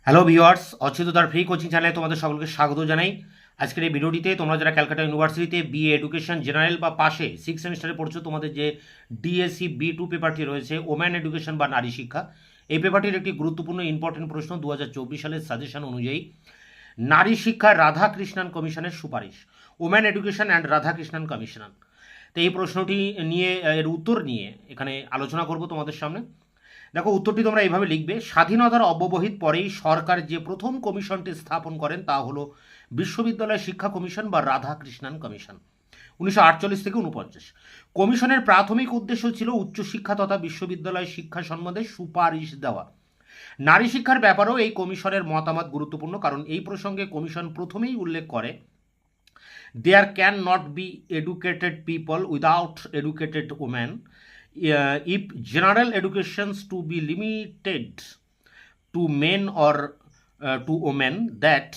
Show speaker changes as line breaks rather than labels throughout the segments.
Hello viewers, অচ্যুতদার free coaching চ্যানেলে তোমাদের সকলকে স্বাগত জানাই। আজকের এই ভিডিওটিতে তোমরা যারা ক্যালকাটা ইউনিভার্সিটিতে বিএ এডুকেশন জেনারেল বা পাশে 6 সেমিস্টারে পড়ছো, তোমাদের যে ডিএসসি B2 পেপারটি রয়েছে ওম্যান এডুকেশন বা নারী শিক্ষা, এই পেপারটির একটি গুরুত্বপূর্ণ ইম্পর্টেন্ট প্রশ্ন 2024 সালের সাজেশন অনুযায়ী নারী শিক্ষা রাধাকৃষ্ণন কমিশনের সুপারিশ, woman education and Radhakrishnan commission. তো এই প্রশ্নটি নিয়ে এর উত্তর নিয়ে এখানে আলোচনা করব তোমাদের সামনে। দেখো, উত্তরটি তোমরা এইভাবে লিখবে। স্বাধীনতার অব্যবহিত পরেই সরকার যে প্রথম কমিশনটি স্থাপন করেন তা হলো বিশ্ববিদ্যালয় শিক্ষা কমিশন বা রাধাকৃষ্ণন কমিশন, 1948 থেকে 49। কমিশনের প্রাথমিক উদ্দেশ্য ছিল উচ্চশিক্ষা তথা বিশ্ববিদ্যালয় শিক্ষা সম্বন্ধে সুপারিশ দেওয়া। নারী শিক্ষার ব্যাপারেও এই কমিশনের মতামত গুরুত্বপূর্ণ, কারণ এই প্রসঙ্গে কমিশন প্রথমেই উল্লেখ করে there can not be educated people without educated women. If general educations to be limited to men or to women, that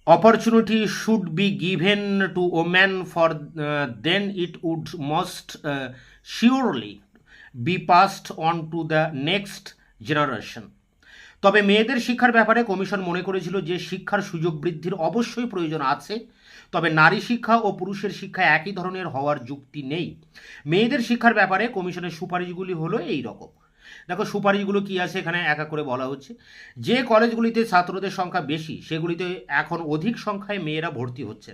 opportunity should be given to women, for then it would most surely be passed on to the next generation. তবে মেয়েদের শিক্ষার ব্যাপারে commission মনে করেছিল যে শিক্ষার সুযোগ বৃদ্ধির অবশ্যই প্রয়োজন আছে, তবে নারী শিক্ষা ও পুরুষের শিক্ষা একই ধরনের হওয়ার যুক্তি নেই। মেয়েদের শিক্ষার ব্যাপারে কমিশনের সুপারিশগুলি হলো এই রকম। দেখো, সুপারিশগুলো কি আছে এখানে এক এক করে বলা হচ্ছে। যে কলেজগুলিতে ছাত্রদের সংখ্যা বেশি সেগুলিতে এখন অধিক সংখ্যায় মেয়েরা ভর্তি হচ্ছে,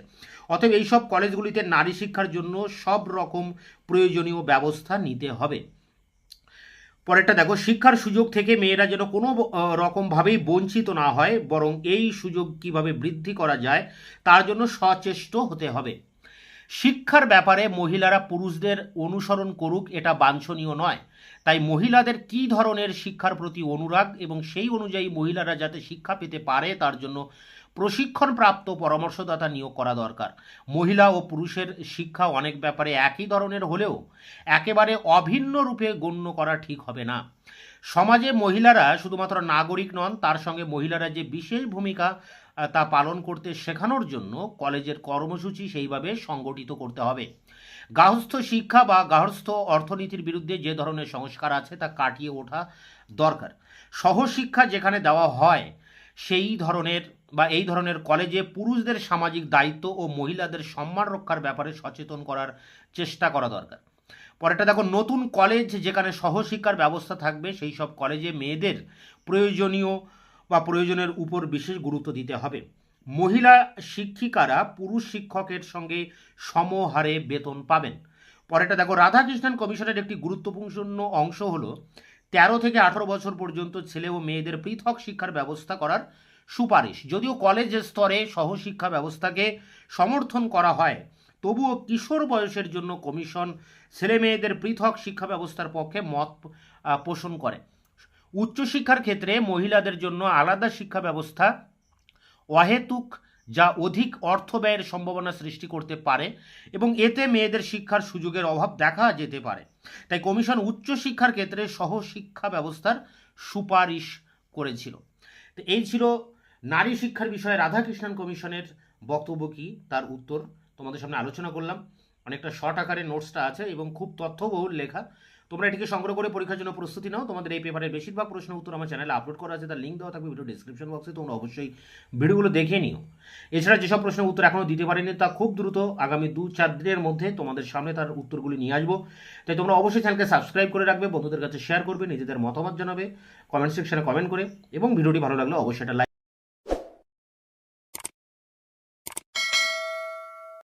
অতএব এইসব কলেজগুলিতে নারী শিক্ষার জন্য সব রকম প্রয়োজনীয় ব্যবস্থা নিতে হবে। পরেরটা দেখো, শিক্ষার সুযোগ থেকে মেয়েরা যেন কোনো রকমভাবেই বঞ্চিত না হয়, বরং এই সুযোগ কিভাবে বৃদ্ধি করা যায় তার জন্য সচেষ্ট হতে হবে। শিক্ষার ব্যাপারে মহিলারা পুরুষদের অনুসরণ করুক এটা বাঞ্ছনীয় নয়, তাই মহিলাদের কী ধরনের শিক্ষার প্রতি অনুরাগ এবং সেই অনুযায়ী মহিলারা যাতে শিক্ষা পেতে পারে তার জন্য প্রশিক্ষণপ্রাপ্ত পরামর্শদাতা নিয়োগ করা দরকার। মহিলা ও পুরুষের শিক্ষা অনেক ব্যাপারে একই ধরনের হলেও একেবারে অভিন্ন রূপে গণ্য করা ঠিক হবে না। সমাজে মহিলারা শুধুমাত্র নাগরিক নন, তার সঙ্গে মহিলারা যে বিশেষ ভূমিকা তা পালন করতে শেখানোর জন্য কলেজের কর্মসূচি সেইভাবে সংগঠিত করতে হবে। গার্হস্থ্য শিক্ষা বা গার্হস্থ্য অর্থনীতির বিরুদ্ধে যে ধরনের সংস্কার আছে তা কাটিয়ে ওঠা দরকার। সহশিক্ষা যেখানে দেওয়া হয় সেই ধরনের বা এই ধরনের কলেজে পুরুষদের সামাজিক দায়িত্ব ও মহিলাদের সম্মান রক্ষার ব্যাপারে সচেতন করার চেষ্টা করা দরকার। পরেরটা দেখো, নতুন কলেজ যেখানে সহশিক্ষার ব্যবস্থা থাকবে সেই সব কলেজে মেয়েদের প্রয়োজনের উপর বিশেষ গুরুত্ব দিতে হবে। মহিলা শিক্ষিকারা পুরুষ শিক্ষকের সঙ্গে সমহারে বেতন পাবেন। পরেরটা দেখো, রাধাকৃষ্ণন কমিশনের একটি গুরুত্বপূর্ণ অংশ হলো 13 থেকে 18 বছর পর্যন্ত ছেলে ও মেয়েদের পৃথক শিক্ষার ব্যবস্থা করার সুপারিশ। যদিও কলেজ স্তরে সহশিক্ষা ব্যবস্থাকে সমর্থন করা হয়, তবুও কিশোর বয়সের জন্য কমিশন ছেলে মেয়েদের পৃথক শিক্ষা ব্যবস্থার পক্ষে মত পোষণ করে। উচ্চশিক্ষার ক্ষেত্রে মহিলাদের জন্য আলাদা শিক্ষা ব্যবস্থা অহেতুক, যা অধিক অর্থ ব্যয়ের সম্ভাবনা সৃষ্টি করতে পারে এবং এতে মেয়েদের শিক্ষার সুযোগের অভাব দেখা যেতে পারে। তাই কমিশন উচ্চশিক্ষার ক্ষেত্রে সহশিক্ষা ব্যবস্থার সুপারিশ করেছিল। তো এই ছিল নারী শিক্ষার বিষয়ে রাধাকৃষ্ণন কমিশনের বক্তব্য কি তার উত্তর তোমাদের সামনে আলোচনা করলাম। অনেকটা শর্ট আকারে নোটসটা আছে এবং খুব তথ্যবহুল লেখা। তোমরা এটিকে সংগ্রহ করে পরীক্ষার জন্য প্রস্তুতি নাও। তোমাদের এই পেপারের বেশিরভাগ প্রশ্ন উত্তর আমার চ্যানেলে আপলোড করা আছে, তার লিঙ্ক দেওয়া থাকবে ভিডিও ডিসক্রিপশন বক্সে, তোমরা অবশ্যই ভিডিওগুলো দেখে নিও। এছাড়া যেসব প্রশ্নের উত্তর এখনও দিতে পারিনি তা খুব দ্রুত আগামী 2-4 দিনের মধ্যে তোমাদের সামনে তার উত্তরগুলি নিয়ে আসবো। তাই তোমরা অবশ্যই চ্যানেলকে সাবস্ক্রাইব করে রাখবে, বন্ধুদের কাছে শেয়ার করবে, নিজেদের মতামত জানাবে কমেন্ট সেকশনে কমেন্ট করে, এবং ভিডিওটি ভালো লাগলে অবশ্যই এটা লাইক